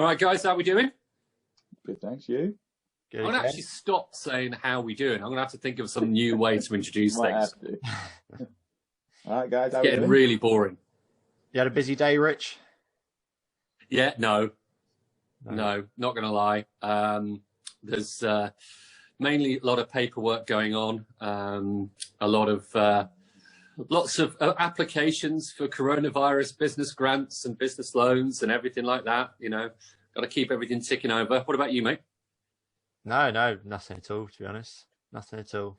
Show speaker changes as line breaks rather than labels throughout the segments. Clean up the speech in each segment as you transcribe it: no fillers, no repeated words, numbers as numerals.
All right, guys, how we doing?
Good, thanks. You?
I'm going to actually stop saying how we doing. I'm going to have to think of some new way to introduce
Might
things.
have to. All right, guys.
It's getting really boring.
You had a busy day, Rich?
Yeah, no, not going to lie. There's mainly a lot of paperwork going on. A lot of lots of applications for coronavirus business grants and business loans and everything like that. You know, got to keep everything ticking over. What about you, mate?
No, nothing at all, to be honest. Nothing at all.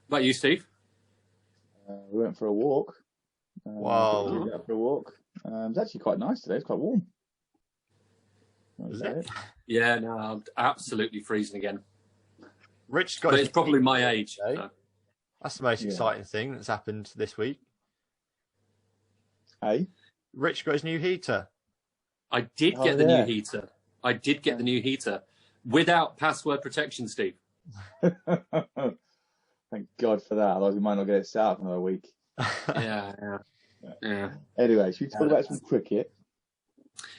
What about you, Steve?
We went for a walk.
Wow.
For a walk. It was actually quite nice today. It's quite warm.
Was it?
Yeah, no, I'm absolutely freezing again.
Rich got.
But it's probably my age. So.
That's the most exciting thing that's happened this week.
Hey?
Rich got his new heater. I did get the new heater. I did get the new heater without password protection, Steve.
Thank God for that. Otherwise, we might not get it set up in another week.
Yeah.
Anyway, should we talk about some cricket?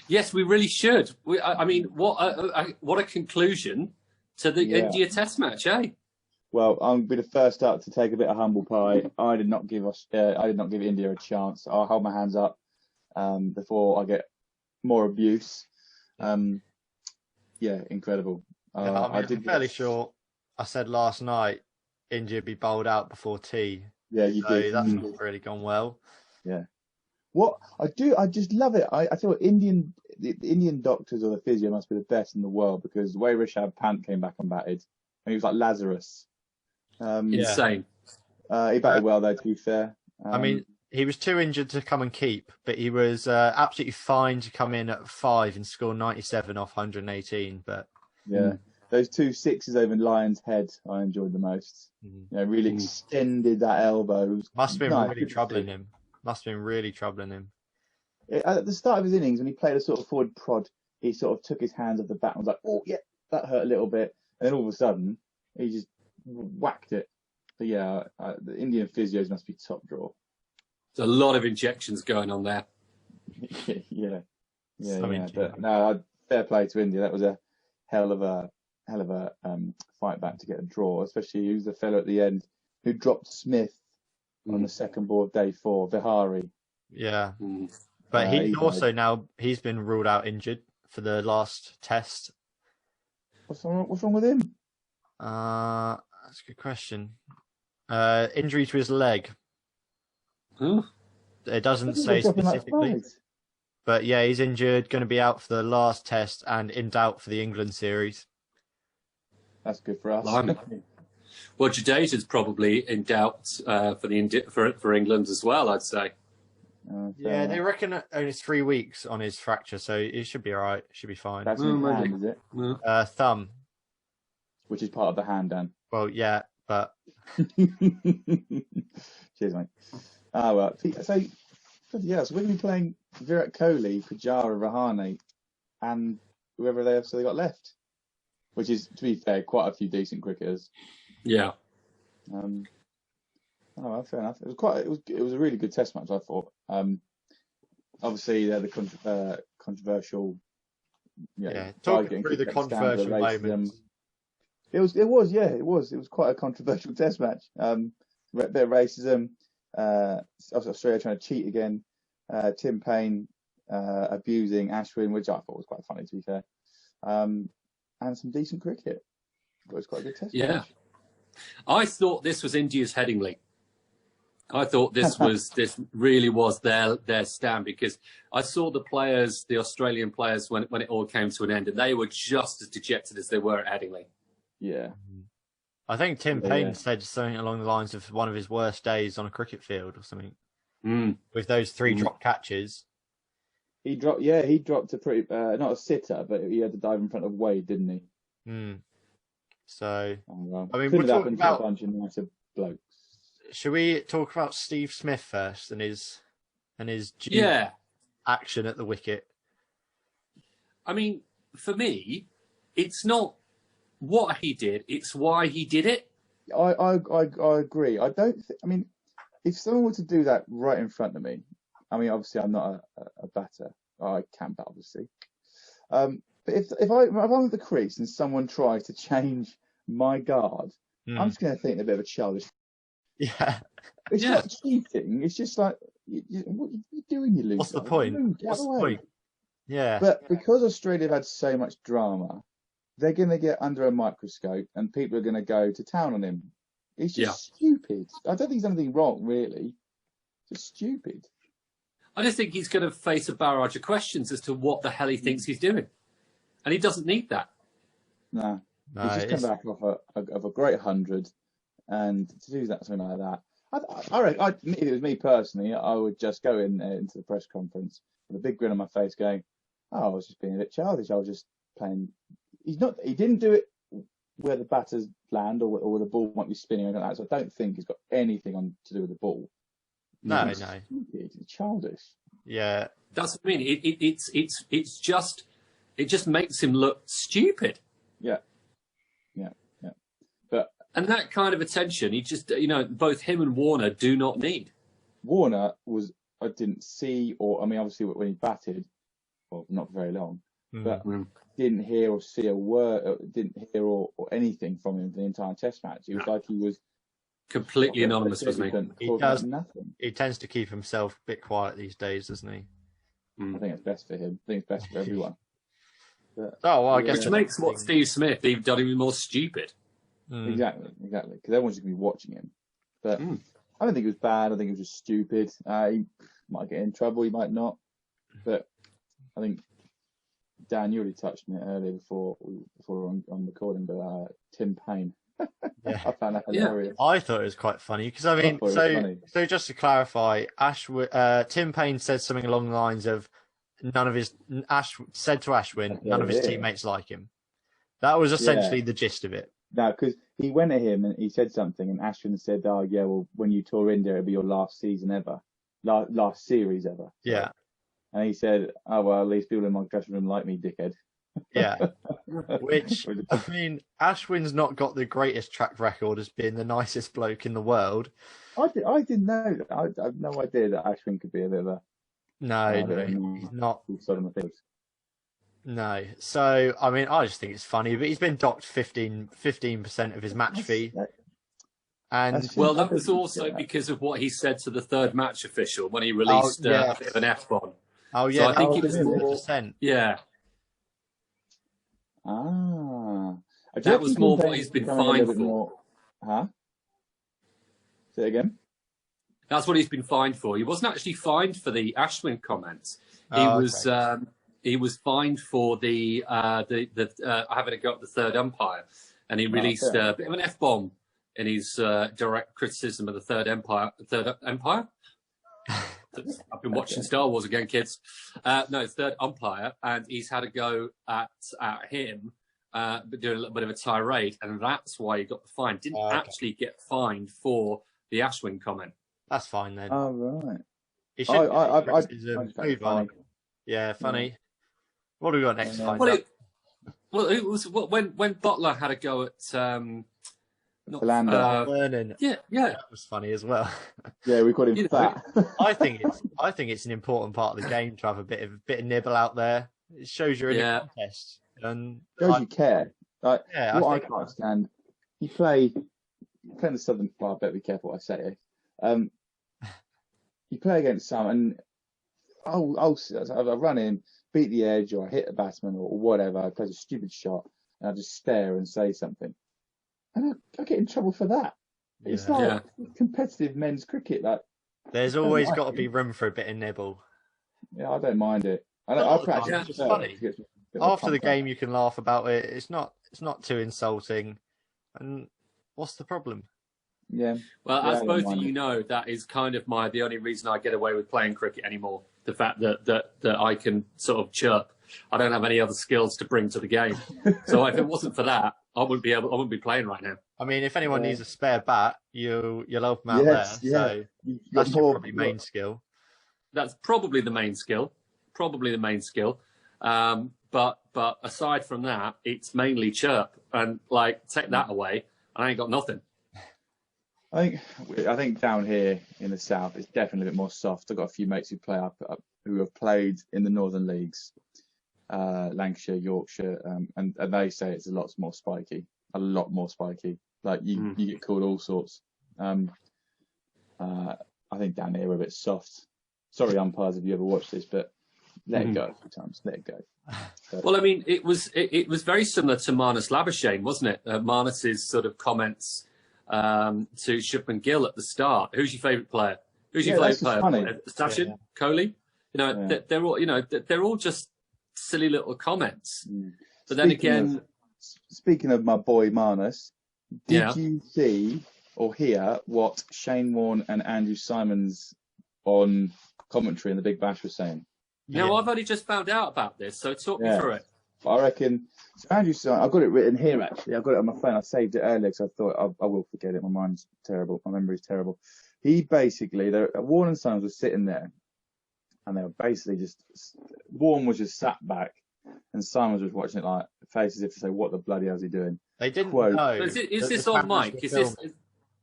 Yes, we really should. I mean, what a conclusion to the India Test match, eh?
Well, I'm going to be the first up to take a bit of humble pie. I did not give India a chance. I'll hold my hands up before I get more abuse. Incredible.
I'm fairly sure I said last night India would be bowled out before tea.
Yeah, you did.
That's not really gone well.
Yeah. What I just love it. I feel the Indian doctors or the physio must be the best in the world, because the way Rishabh Pant came back and batted, and he was like Lazarus.
Insane.
He batted well though, to be fair.
I mean, he was too injured to come and keep, but he was absolutely fine to come in at 5 and score 97 off 118. But
those 2 sixes over Lyon's head, I enjoyed the most. You know, really extended that elbow.
Must have been really troubling him.
At the start of his innings, when he played a sort of forward prod, he sort of took his hands off the bat and was like, "Oh yeah, that hurt a little bit." And then all of a sudden, he just whacked it. But the Indian physios must be top draw.
There's a lot of injections going on there.
Yeah. But no, fair play to India. That was a hell of a fight back to get a draw, especially who's the fellow at the end who dropped Smith on the second ball of day 4, Vihari.
Yeah. But he's been ruled out injured for the last test.
What's wrong with him?
That's a good question. Injury to his leg. It doesn't say specifically. But yeah, he's injured, going to be out for the last test and in doubt for the England series. That's
good for us.
Well, Jadeja's probably in doubt for England as well, I'd say.
They reckon only 3 weeks on his fracture, so it should be all right. Should be fine.
That's in the hand, is it?
Thumb.
Which is part of the hand, Dan.
Well, yeah, but...
Cheers, mate. So we're going to be playing Virat Kohli, Pujara, Rahane, and whoever they got left. Which is, to be fair, quite a few decent cricketers.
Yeah.
Fair enough. It was a really good test match, I thought. Obviously, they're the controversial.
Talk through the controversial moments.
It was quite a controversial test match. A bit of racism. Australia trying to cheat again. Tim Paine abusing Ashwin, which I thought was quite funny, to be fair. And some decent cricket. It was quite a good test match.
I thought this was India's Headingley. I thought this really was their stand, because I saw the Australian players, when it all came to an end, and they were just as dejected as they were at Headingley.
Yeah.
I think Tim Paine said something along the lines of one of his worst days on a cricket field or something. With those 3 drop catches.
He dropped a pretty, not a sitter, but he had to dive in front of Wade, didn't he?
So,
I mean, we're talking about a bunch of nicer blokes.
Should we talk about Steve Smith first and his action at the wicket?
I mean, for me, it's not what he did; it's why he did it.
I agree. I mean, if someone were to do that right in front of me, I mean, obviously I'm not a batter, I camp obviously. But if I'm at the crease and someone tries to change my guard, I'm just going to think they're a bit of a childish.
Yeah.
It's not cheating. It's just like, what are you doing, you loser?
What's the point?
What's the point? Yeah. But because Australia have had so much drama, they're going to get under a microscope and people are going to go to town on him. It's just stupid. I don't think he's done anything wrong, really. It's just stupid.
I just think he's going to face a barrage of questions as to what the hell he thinks he's doing. And he doesn't need that.
No. He's just come back off of a great 100. And to do that, something like that. I reckon, if it was me personally, I would just go into the press conference with a big grin on my face going, oh, I was just being a bit childish. I was just playing. He didn't do it where the batters land or where the ball might be spinning or anything like that. So I don't think he's got anything to do with the ball.
No.
Stupid. It's childish.
Yeah.
That's what I mean. It just makes him look stupid.
Yeah.
And that kind of attention, he just, both him and Warner do not need.
Warner I didn't see, obviously when he batted, well, not very long, but didn't hear or see a word, didn't hear or anything from him for the entire Test match. It was like he was
completely anonymous, wasn't he?
Nothing.
He tends to keep himself a bit quiet these days, doesn't he?
I think it's best for him. I think it's best for everyone. But,
I guess
which makes what Steve Smith even done even more stupid.
Exactly. Because everyone's going to be watching him. But I don't think it was bad. I think it was just stupid. He might get in trouble. He might not. But I think Dan, you already touched on it earlier before we were on recording. But Tim Paine, I found that hilarious.
I thought it was quite funny because so just to clarify, Tim Paine said something along the lines of none of his teammates like him. That was essentially the gist of it.
No, because he went at him and he said something, and Ashwin said, "Oh yeah, well, when you tour India, it'll be your last season ever, last series ever."
Yeah.
And he said, "Oh well, at least people in my dressing room like me, dickhead."
Yeah. Which Ashwin's not got the greatest track record as being the nicest bloke in the world.
I didn't know that. I had no idea that Ashwin could be a bit of a
he's not. No. So, I just think it's funny, but he's been docked 15% of his match fee. And
that was also because of what he said to the third match official when he released a bit of an F-bomb.
Oh, yeah.
So I think it was
4%.
Yeah. That was more what he's been fined for.
Huh? Say it again?
That's what he's been fined for. He wasn't actually fined for the Ashwin comments. He was fined for the having a go at the third umpire, and he released a bit of an F-bomb in his direct criticism of the third empire. I've been watching Star Wars again, kids. Third umpire, and he's had a go at him, but doing a little bit of a tirade, and that's why he got the fine. Didn't actually get fined for the Ashwin comment.
That's fine then.
Oh right.
He should. Funny. Yeah, funny. Yeah. What do we got next time?
It was when Butler had a go at
Vernon.
Yeah,
that was funny as well.
Yeah, we called him fat.
I think it's an important part of the game to have a bit of nibble out there. It shows you're in a contest and
shows you care. Like, I can't stand. You play in the Southern. Well, I better be careful what I say. You play against some, and I run in, beat the edge, or I hit a batsman, or whatever. I play a stupid shot, and I just stare and say something, and I get in trouble for that. Yeah. It's like competitive men's cricket. Like,
there's always got to be room for a bit of nibble.
Yeah, I don't mind it. I practice.
It's funny. After the game, you can laugh about it. It's not too insulting. And what's the problem?
Yeah.
Well, as both of you know, that is kind of the only reason I get away with playing cricket anymore. The fact that I can sort of chirp. I don't have any other skills to bring to the game. So if it wasn't for that, I wouldn't be playing right now.
I mean, if anyone needs a spare bat, you'll help them out there. Yeah. So that's your probably main skill.
That's probably the main skill. But aside from that, it's mainly chirp, and take that away, and I ain't got nothing.
I think down here in the south, it's definitely a bit more soft. I've got a few mates who play up who have played in the Northern Leagues, Lancashire, Yorkshire, and they say it's a lot more spiky. Like you get called all sorts. I think down here we're a bit soft. Sorry, umpires, if you ever watched this, but let it go a few times. Let it go. So,
well, I mean, it was very similar to Marnus Labuschagne, wasn't it? Marnus's sort of comments to Shipman Gill at the start. Who's your favourite player? Who's your favourite player? Sachin, Kohli. You know, they're all just silly little comments. But then again,
speaking of my boy Marnus, did you see or hear what Shane Warne and Andrew Simons on commentary in the Big Bash were saying?
No, I've only just found out about this, so talk me through it.
I reckon, so Andrew Simons, I've got it written here actually. I've got it on my phone. I saved it earlier because I thought I will forget it. My mind's terrible. My memory's terrible. He basically, Warne and Simons were sitting there and they were basically just, Warne was just sat back and Simons was watching it like face as if to say, what the bloody hell is he doing?
They didn't know.
Is this on mic? Is this?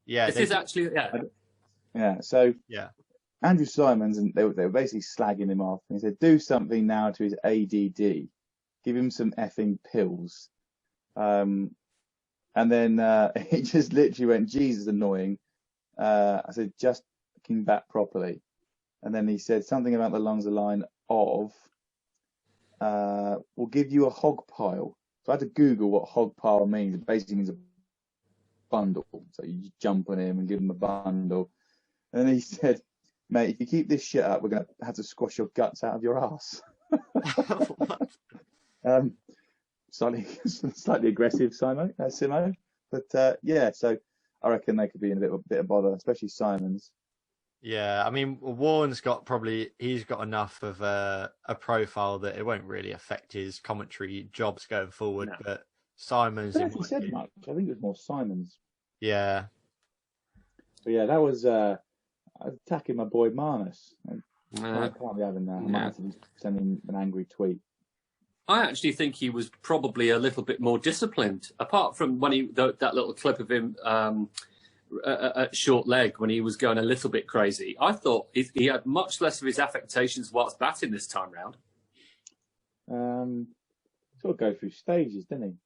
Yeah.
This is actually.
Yeah. So.
Yeah.
Andrew Simons, and they were basically slagging him off. And he said, do something now to his ADD. Give him some effing pills. And then he just literally went, Jesus, annoying. I said, just fucking bat properly. And then he said something about the lungs, the line of, we'll give you a hog pile. So I had to Google what hog pile means. It basically means a bundle. So you just jump on him and give him a bundle. And then he said, mate, if you keep this shit up, we're going to have to squash your guts out of your ass. Slightly aggressive, Simo. But so I reckon they could be in a bit of bother, especially Simons.
Yeah, I mean, Warren's got enough of a profile that it won't really affect his commentary jobs going forward. No. But Simons,
I don't think he said much. I think it was more Simons.
Yeah.
But yeah, that was attacking my boy Marnus. I can't be having that. I might have to send him an angry tweet.
I actually think he was probably a little bit more disciplined, apart from when that little clip of him at short leg when he was going a little bit crazy. I thought he had much less of his affectations whilst batting this time round.
Sort of go through stages, didn't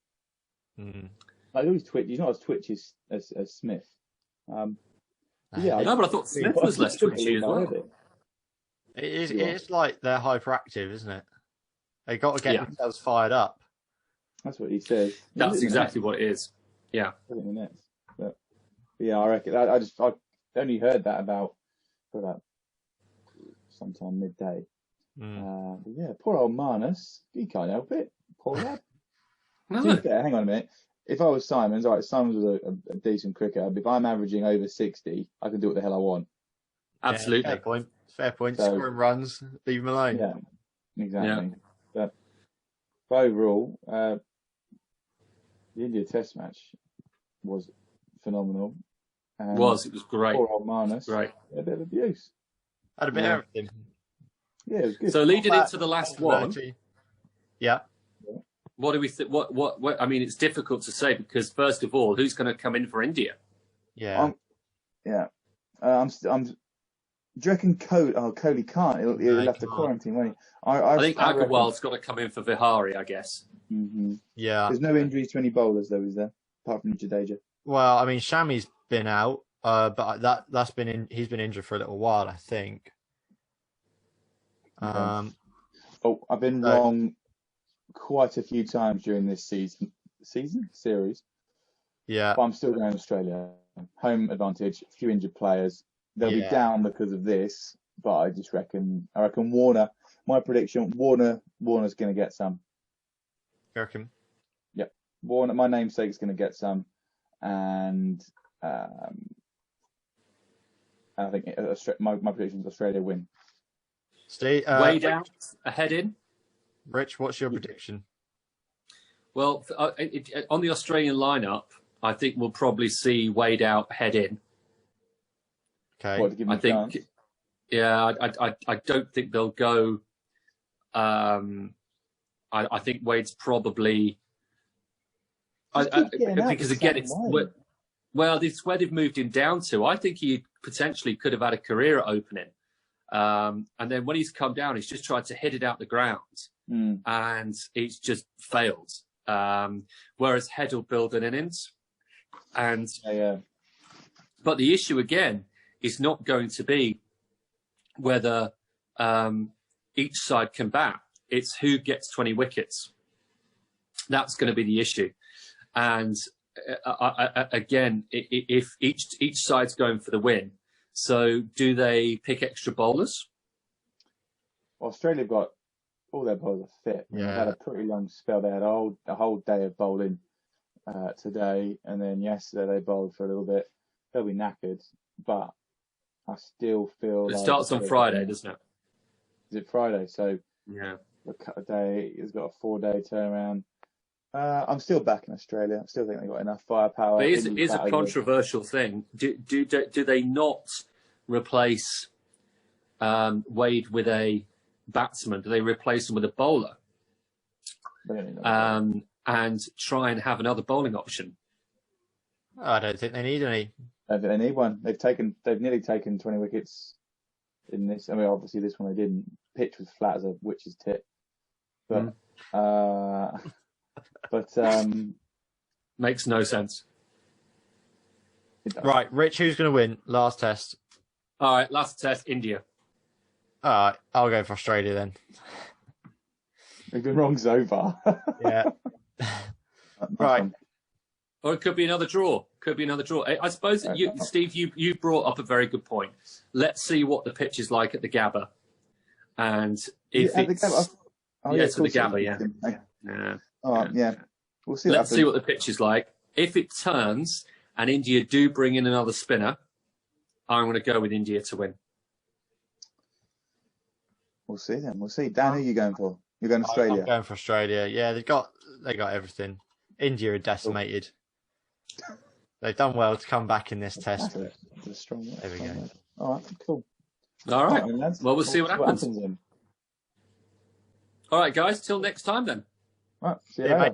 he? Like always twitch. He's not as twitchy as Smith. But I thought Smith was less twitchy as well.
It's like they're hyperactive, isn't it? They got to get themselves fired up.
That's what he says.
That's exactly what it is. Yeah.
But yeah, I reckon. I only heard that about sometime midday. But yeah, poor old Marnus. He can't help it. Poor lad.
No.
Hang on a minute. If I was Simons, all right, Simons was a decent cricketer. But if I'm averaging over 60, I can do what the hell I want.
Absolutely.
Yeah, fair point. So, scoring runs, leave him alone.
Yeah, exactly. Yeah. But overall, the India Test match was phenomenal.
It was great.
Poor old Marnus.
Right.
A bit of abuse.
Had a bit of everything.
Yeah, it was good.
So leading into the last one.
Yeah.
What do we think? What? I mean, it's difficult to say because first of all, who's going to come in for India?
Yeah.
I'm. Do you reckon Kohli can't? He'll have to quarantine, won't he?
I think Agarwal's got to come in for Vihari, I guess.
Mm-hmm.
Yeah.
There's no injuries to any bowlers, though, is there? Apart from Jadeja.
Well, I mean, Shami's been out, but he's been injured for a little while, I think.
I've been wrong quite a few times during this series.
Yeah.
But I'm still going to Australia. Home advantage, a few injured players. They'll be down because of this, but I reckon Warner. My prediction: Warner's going to get some.
You reckon?
Yep, Warner. My namesake's going to get some, and I think my prediction is Australia win.
Steve,
way down, a head in.
Rich, what's your prediction?
Well, on the Australian lineup, I think we'll probably see Wade out, head in.
Okay.
What, to give him
I
a
think,
chance?
I don't think they'll go. I think Wade's probably. Because again, it's where they've moved him down to. I think he potentially could have had a career at opening. And then when he's come down, he's just tried to hit it out the ground, and it's just failed. Whereas Head will build an innings, and but the issue again is not going to be whether each side can bat. It's who gets 20 wickets. That's going to be the issue. And again, if each side's going for the win, so do they pick extra bowlers?
Well, Australia have got all their bowlers are fit.
Yeah.
They've had a pretty long spell. They had a whole day of bowling today, and then yesterday they bowled for a little bit. They'll be knackered, but I still feel
it starts on Friday, doesn't it?
Is it Friday? So
yeah,
a day. It's got a 4-day turnaround. I'm still back in Australia. I still think they've got enough firepower.
But it is a controversial thing. Do they not replace Wade with a batsman? Do they replace him with a bowler? And try and have another bowling option?
I don't think they need any.
I don't think they need one. They've nearly taken 20 wickets in this. I mean, obviously this one they didn't. Pitch was flat as a witch's tit. But
makes no sense.
Right, Rich, who's going to win? Last test.
All right, last test, India.
All right, I'll go for Australia then.
We've been wrong so far.
Yeah. Right.
Or it could be another draw. I suppose, Steve, you brought up a very good point. Let's see what the pitch is like at the Gabba. And if it's... Yes, at the Gabba, yeah.
All right, yeah. We'll see.
Let's see what the pitch is like. If it turns and India do bring in another spinner, I'm going to go with India to win.
We'll see then. We'll see. Dan, who are you going for? You're going to Australia?
I'm going for Australia. Yeah, they got everything. India are decimated. They've done well to come back in this test.
There
we go.
All right, cool.
All right. Well, we'll see what happens.
Then.
All right, guys. Till next time then.
All right. See you later.
Mate.